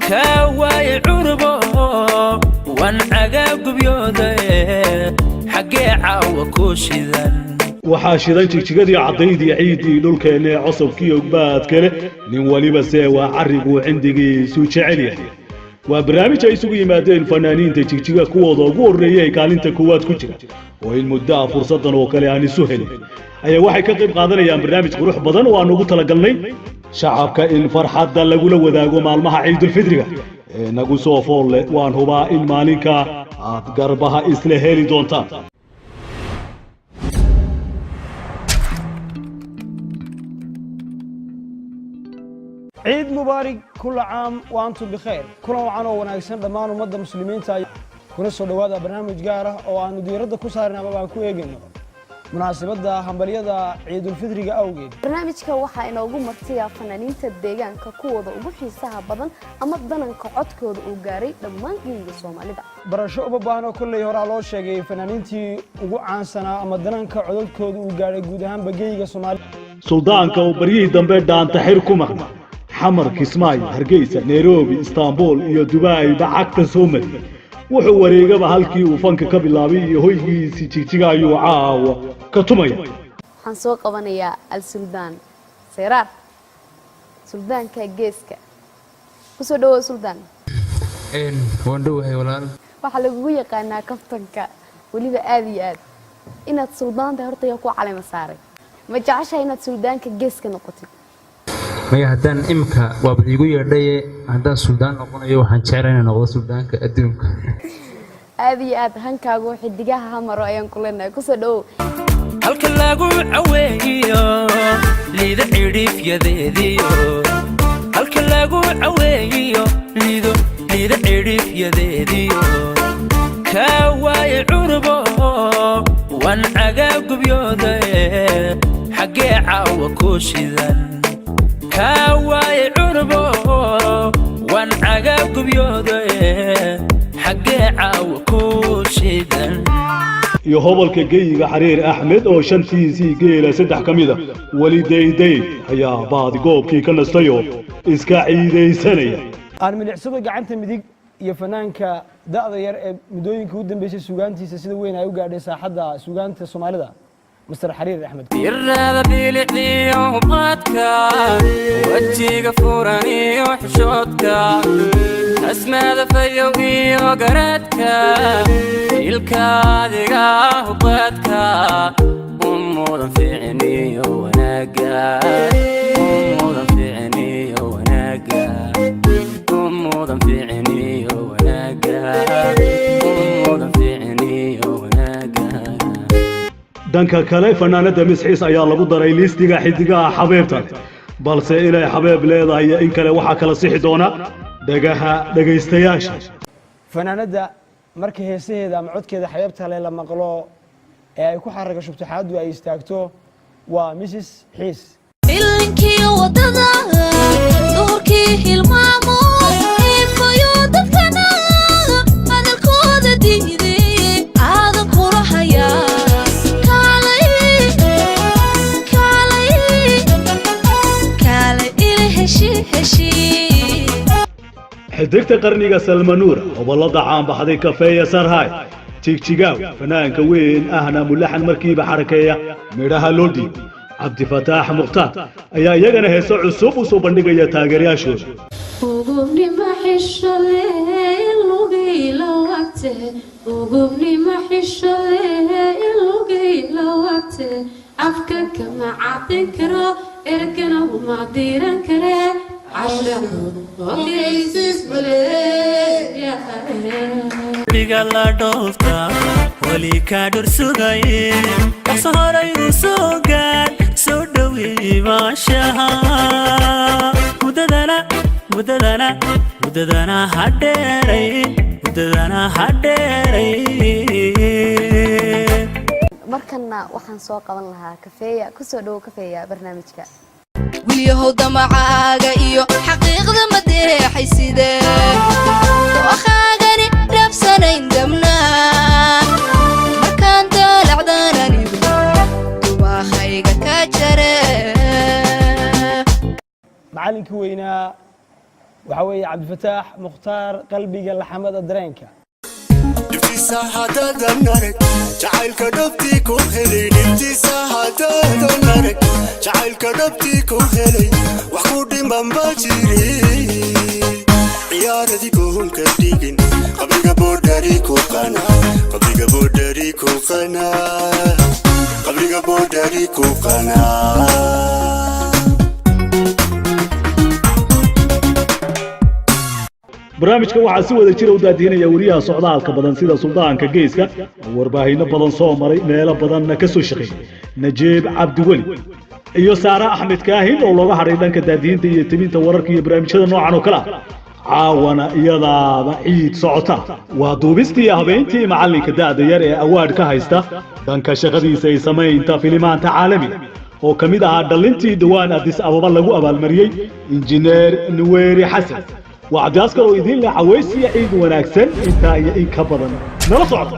كواي عربو وان عقاب بيوده حقي عاو كوشيدان waxaa shiday jigjigadii cadaydii ciidii dhulkeena cusubkii ogbaad kale nin waliba see waa carigu cindigiisu jecel yahay waa barnaamij ay isugu yimaadeen fanaaniinta jigjiga kuwooda ugu horeeyay kaalinta koowaad ku jira oo in muddo fursadan oo kale aan isu helin ayaa waxay ka qayb qaadanayaan barnaamij qurux badan oo aan ugu talagalnay shacabka in farxadda lagula wadaago maalmaha ciidul fidriga nagu soo fool waan hubaa in maalinka aad garbaha isla heli doontaan عيد مبارك كل عام وأنتم بخير كل وعنا وناقصين دمان ومدة مسلمين تاي كنا سودوا هذا برنامج جاره أو أن نديرده كسرنا ما بكو يجينا مناسبة ده همبلية ده عيد الفطر جا أوجد برنامج كوحة إنه جو مرتيا فنانين تدقان كقوة وبحي سها بدن أما بدنا كعد كود وجاري لما نجي الصومالي ده برشوا ببانا كل يهور على شيء فنانين تي وجو عن سنة أما بدنا كعد كود وجاري جودهم بجي الصومالي سلطان كوبري دمبر دان تحركوا مغنا حمر كسماي هرقيسة نيروبي اسطنبول iyo Dubai bacagta Soomaali wuxuu wareegaba halkii uu fanka ka bilaabay hoygiisii jigjiga ayuu caawa ka tumaya waxaan soo qabanayaa al-Suldaan Seyraar Suldaanka geeska ku soo dhawo Suldaan waan dhawahay walaal waxa lagu yaqaanaa kaftanka waliba aad iyo aad inaad Suldaanta horta ku caleema saaray ma jeceshahay inaad Suldaanka geeska noqotid maya haddaan imka waa igu yeedhay haddaan Suldaan noqonayo waxaan jeclahay inaan noqdo Suldaanka adduunka aad iyo aad hankaagu xidigaha hamaro ayaan ku leenahay ku soo dhawo halka lagu caweeyo liida cirifyadeediyo halka lagu caweeyo liida cirifyadeediyo kawaay curbo wan cagaab gubyooda xaqee caawa kooshidan كواي عربو وان عقاب قبيوده حقي عاو كوشيدان iyo hobolka geeyiga xariir Axmed oo shantiisii geela saddex kamida wali deeday ayaa baad goobkii ka nastayo iska ciideysanaya aan milicsado gacanta midig iyo fanaanka da'da yar ee midooyinka u dambeysay suugaantiisa sida weyn ay u gaadhay saaxadda suugaanta Soomaalida مستر حرير أحمد يرى بيلعي وبعدك وجهك فوراني وحشوتك أسمع ذفيوي وقرتك الكادق وبعدك أمور في عيني ونقى أمور في عيني ونقى أمور في عيني ونقى أمور في عيني ونقى danka kale fanaanada misxiis ayaa lagu daray liistiga xidigaha xabeebta balse inay xabeeb leedahay in kale waxa kala sixi doona dhagaha dhageystayaasha fanaanada marka heesaheeda ama codkeeda xabeebta la maqlo ee ay ku xaraga shubtaxaadu ay istaagto waa Mrs. Xiis ilkii wadada doorkii hilmaamo ifayo dadkana hadalkooda diiday aad qurxaya حدقت قرنيga سلمانور وبلد عام بحدي كافيه سرهاي جيجيغاو فنانك وين اهنا ملحن مركيبه حركيه ميدها لودي عبد الفتاح مختار ايا يغنا هيسو عصوب وسو بندغيا تاغرياشو وغبني ما حشله لوغي لوقته وغبني ما حشله لوغي لوقته افكك ما عطيكرو اركنا وما ديران كره عشان وكيسس بلي بيغلا دوفتا ولي كادر سوغاي وصهري وسوغان سودوي ما شاها مددنا هدري markana waxaan soo qaban lahaa kafeeya ku soo dhaw kafeeya barnaamijka wiyahow damacaaga iyo xaqiiqda ma deexay sidee waxaagani rabsanayn damna markaan dalacdan anigu dubaahayga ka jare macallinkii weynaa waxaa weeye cabdifataax mukhtaar qalbiga laxamada dareenka niftiisa haddaadan arag jacaylka dhabtii ku helay niftiisa haddaadan arag jacaylka dhabtii ku helay wax ku dhiman baa jirin ciyaaradii goonka dhigin qabriga boodhari ku qana qabriga boodhari ku qana qabriga boodhari ku qana barnaamijka waxaa si wada jira u daadiinaya wariyaha socdaalka badan sida suldaanka geeska warbaahinno badan soo maray meelo badanna ka soo shaqeeyay najiib cabdiweli iyo saara axmed kaahin oo looga hadhay dhanka daadiinta iyo tebinta wararka iyo barnaamijyada noocan oo kale ah caawana iyadaaba ciid socota waa duubistii habeentii macallinka da'da yar ee awaadh ka haysta dhanka shaqadiisa ay samaynta filimaanta caalamiga oo ka mid ahaa dhalintii dhawaan addis ababa lagu abaalmariyey injineer nuweeri xasan وعبد العزيز كانوا يدين لعويسي عيد وناكسن انت ان كبرن نلا صعد